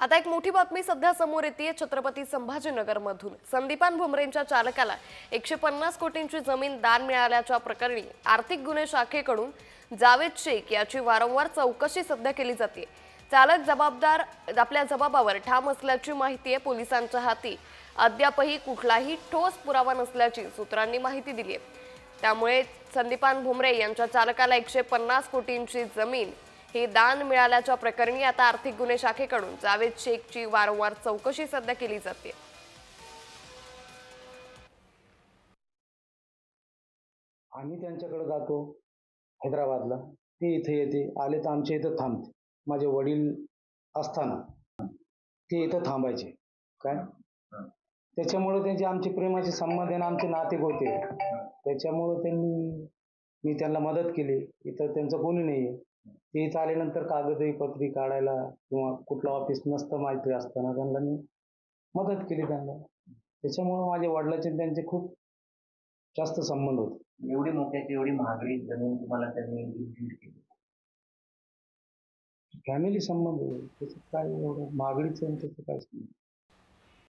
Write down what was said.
आता एक मोठी बातमी सध्या समोर येते छत्रपती संभाजीनगर मधून। संदीपान भुमरेंच्या चालकाला 150 कोटींची जमीन दान मिळाल्याच्या प्रकरणी आर्थिक गुन्हे शाखेकडून जावेद शेख याची वारंवार चौकशी सध्या केली जाते। चालक जबाबदार आपल्या जबाबावर ठाम असल्याची माहिती आहे। पोलिसांच्या हाती अद्यापही कुठलाही ठोस पुरावा नसल्याची सूत्रांनी माहिती दिली आहे। त्यामुळे संदीपान भुमरे यांच्या चालकाला 150 कोटींची जमीन हे दान मिळाल्याच्या प्रकरणी आता आर्थिक गुन्हे शाखेकडून जावेद शेखची वारंवार चौकशी सध्या केली जाते। आम्ही त्यांच्याकडे जातो हैदराबादला, ते इथे येते, आले तर आमच्या इथं थांबते। माझे वडील असताना ते इथं थांबायचे काय, त्याच्यामुळे त्यांचे आमचे प्रेमाचे संबंध आणि आमचे नाते होते। त्याच्यामुळे मी त्यांना मदत केली। इथं त्यांचं कोणी नाही आहे, ते इथं आल्यानंतर कागदपत्री काढायला किंवा कुठलं ऑफिस नसतं माहिती असताना त्यांना मी मदत केली त्यांना। त्याच्यामुळे माझ्या वडिलांचे आणि त्यांचे खूप जास्त संबंध होते। एवढी मोक्याची एवढी महागडी जमीन तुम्हाला त्यांनी गिफ्ट केली? फॅमिली संबंध आहे, त्याच्यात काय एवढं महागडीचं आणि त्याचं काय संबंध?